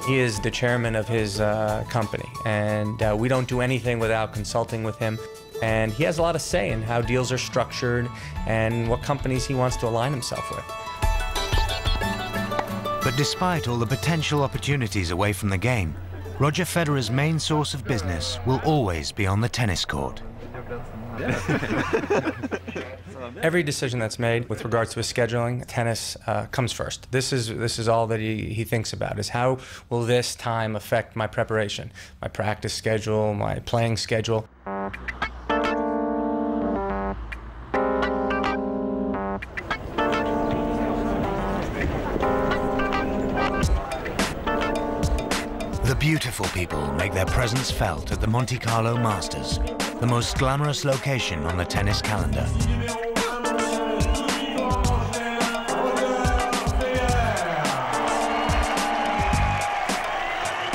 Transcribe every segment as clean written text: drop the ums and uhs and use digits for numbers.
He is the chairman of his company, and we don't do anything without consulting with him. And he has a lot of say in how deals are structured and what companies he wants to align himself with. But despite all the potential opportunities away from the game, Roger Federer's main source of business will always be on the tennis court. Every decision that's made with regards to his scheduling, tennis comes first. This is all that he thinks about, is how will this time affect my preparation, my practice schedule, my playing schedule. The beautiful people make their presence felt at the Monte Carlo Masters, the most glamorous location on the tennis calendar.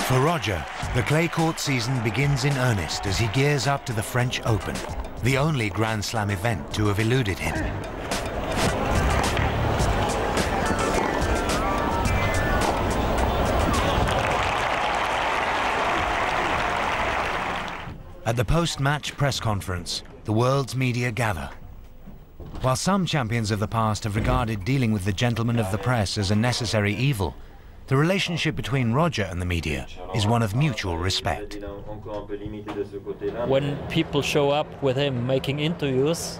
For Roger, the clay court season begins in earnest as he gears up to the French Open, the only Grand Slam event to have eluded him. At the post-match press conference, the world's media gather. While some champions of the past have regarded dealing with the gentlemen of the press as a necessary evil, the relationship between Roger and the media is one of mutual respect. When people show up with him making interviews,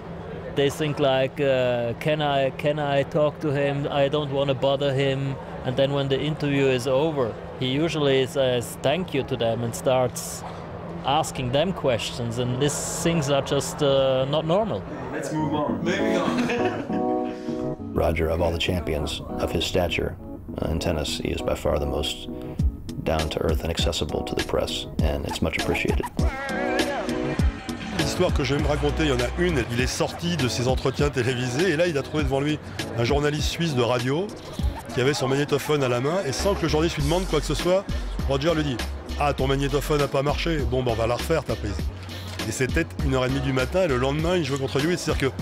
they think like, can I talk to him? I don't want to bother him. And then when the interview is over, he usually says thank you to them and starts asking them questions, and these things are just not normal. Let's move on. Moving on. Roger, of all the champions of his stature in tennis, he is by far the most down-to-earth and accessible to the press, and it's much appreciated. L'histoire que je vais me raconter, il y en a une, il est sorti de ses entretiens télévisés, et là il a trouvé devant lui un journaliste suisse de radio qui avait son magnétophone à la main, et sans que le journaliste lui demande quoi que ce soit, Roger lui dit: ah, ton magnétophone n'a pas marché, bon, ben, on va la refaire ta prise. Et c'était 1h30 du matin, et le lendemain, il jouait contre lui. C'est-à-dire que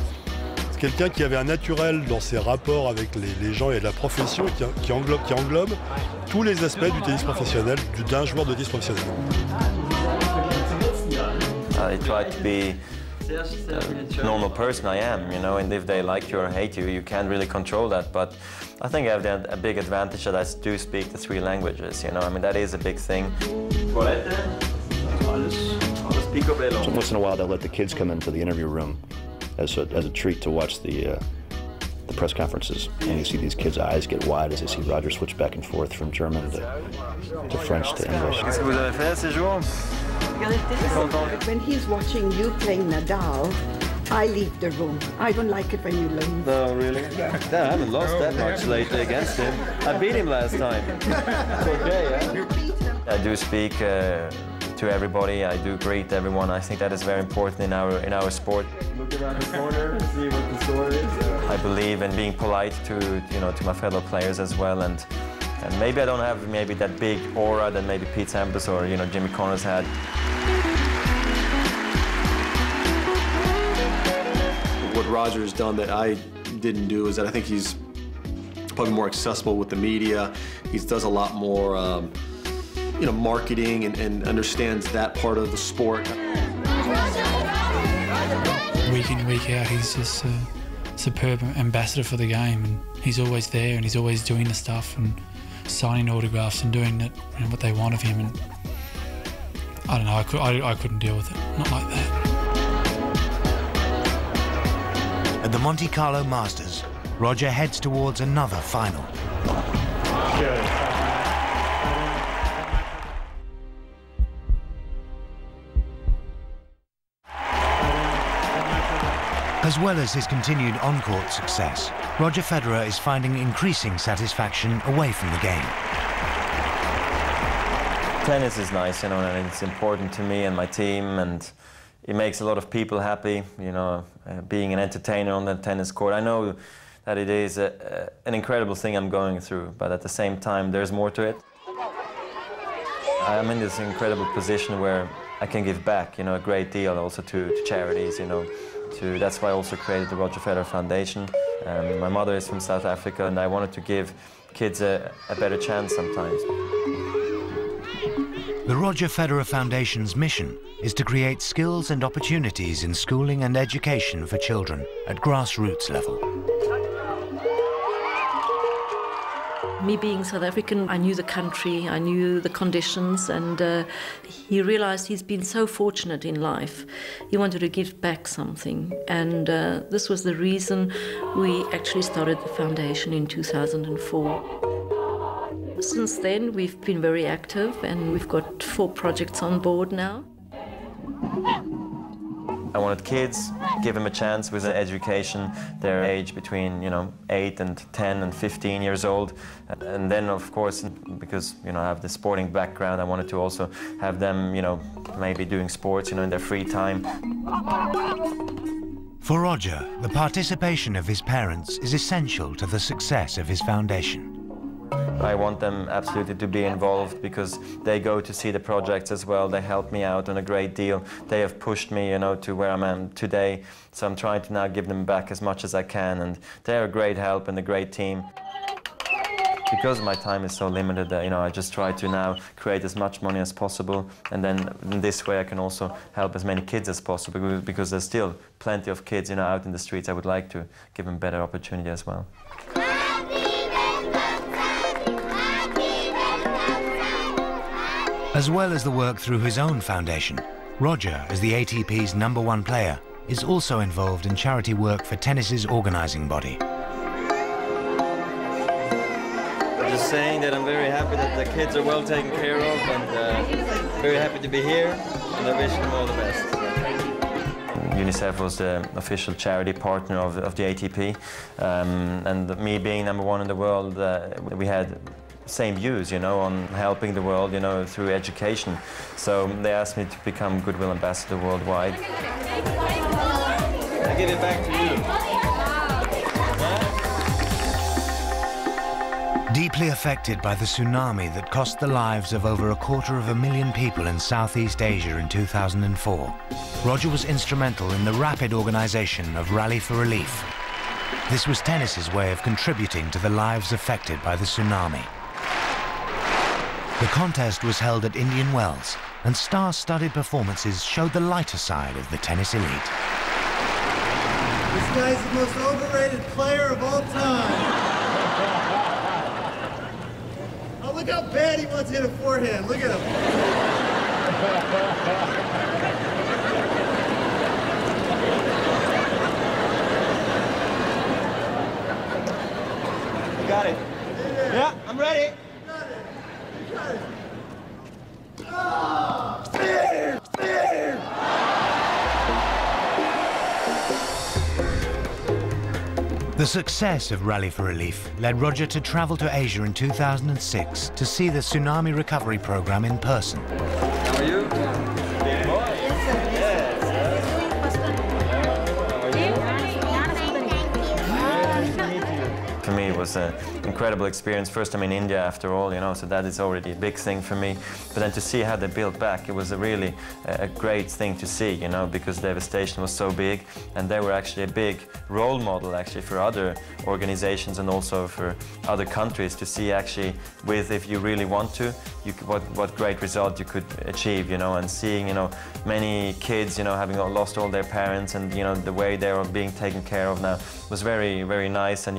c'est quelqu'un qui avait un naturel dans ses rapports avec les gens et la profession, qui englobe tous les aspects du tennis professionnel, d'un joueur de tennis professionnel. I try to be a normal person I am, you know, and if they like you or hate you, you can't really control that. But I think I have a big advantage that I do speak the 3 languages, you know, I mean, that is a big thing. So once in a while, they'll let the kids come into the interview room as a treat to watch the press conferences. And you see these kids' eyes get wide as they see Roger switch back and forth from German to French to English. Qu'est-ce que vous avez fait ces jours? When he's watching you playing Nadal, I leave the room. I don't like it when you lose. No, really? No, I haven't lost that much lately against him. I beat him last time. It's okay, yeah? I do speak to everybody. I do greet everyone. I think that is very important in our sport. Look around the corner and see what the score is. I believe in being polite to my fellow players as well, and maybe I don't have maybe that big aura that maybe Pete Sampras or Jimmy Connors had. What Roger has done that I didn't do is that I think he's probably more accessible with the media. He does a lot more, marketing and understands that part of the sport. Week in, week out, he's just a superb ambassador for the game, and he's always there, and he's always doing the stuff and signing autographs and doing it, what they want of him. And I don't know, I couldn't deal with it, not like that. At the Monte Carlo Masters, Roger heads towards another final. As well as his continued on-court success, Roger Federer is finding increasing satisfaction away from the game. Tennis is nice, and it's important to me and my team, and it makes a lot of people happy, being an entertainer on the tennis court. I know that it is an incredible thing I'm going through, but at the same time, there's more to it. I'm in this incredible position where I can give back, a great deal also to charities, That's why I also created the Roger Federer Foundation. My mother is from South Africa, and I wanted to give kids a better chance sometimes. The Roger Federer Foundation's mission is to create skills and opportunities in schooling and education for children at grassroots level. Me being South African, I knew the country, I knew the conditions, and he realized he's been so fortunate in life. He wanted to give back something, and this was the reason we actually started the foundation in 2004. Since then, we've been very active, and we've got 4 projects on board now. I wanted kids, give them a chance with an education, their age between 8 and 10 and 15 years old. And then, of course, because I have the sporting background, I wanted to also have them, maybe doing sports, in their free time. For Roger, the participation of his parents is essential to the success of his foundation. I want them absolutely to be involved because they go to see the projects as well. They help me out on a great deal. They have pushed me, to where I am today. So I'm trying to now give them back as much as I can, and they're a great help and a great team. Because my time is so limited, I just try to now create as much money as possible, and then in this way I can also help as many kids as possible, because there's still plenty of kids, out in the streets. I would like to give them better opportunity as well. As well as the work through his own foundation, Roger, as the ATP's #1 player, is also involved in charity work for tennis's organising body. I'm just saying that I'm very happy that the kids are well taken care of, and very happy to be here, and I wish them all the best. UNICEF was the official charity partner of the ATP, and me being #1 in the world, we had same views, on helping the world, through education. So they asked me to become Goodwill Ambassador worldwide. I give it back to you. Deeply affected by the tsunami that cost the lives of over 250,000 people in Southeast Asia in 2004, Roger was instrumental in the rapid organisation of Rally for Relief. This was tennis's way of contributing to the lives affected by the tsunami. The contest was held at Indian Wells, and star-studded performances showed the lighter side of the tennis elite. This guy's the most overrated player of all time. Oh, look how bad he wants to hit a forehand. Look at him. You got it. Yeah, I'm ready. The success of Rally for Relief led Roger to travel to Asia in 2006 to see the tsunami recovery program in person. How are you? Big boy. For me, it was an incredible experience. First time in India, after all, so that is already a big thing for me. But then to see how they built back, it was a really great thing to see, because the devastation was so big, and they were actually a big role model, actually, for other organizations and also for other countries to see, actually, if you really want to, what great result you could achieve, and seeing, many kids, having lost all their parents, and the way they are being taken care of now was very, very nice, and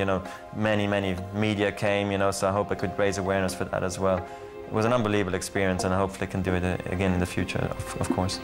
many media came, so I hope I could raise awareness for that as well. It was an unbelievable experience, and I hopefully can do it again in the future, of course.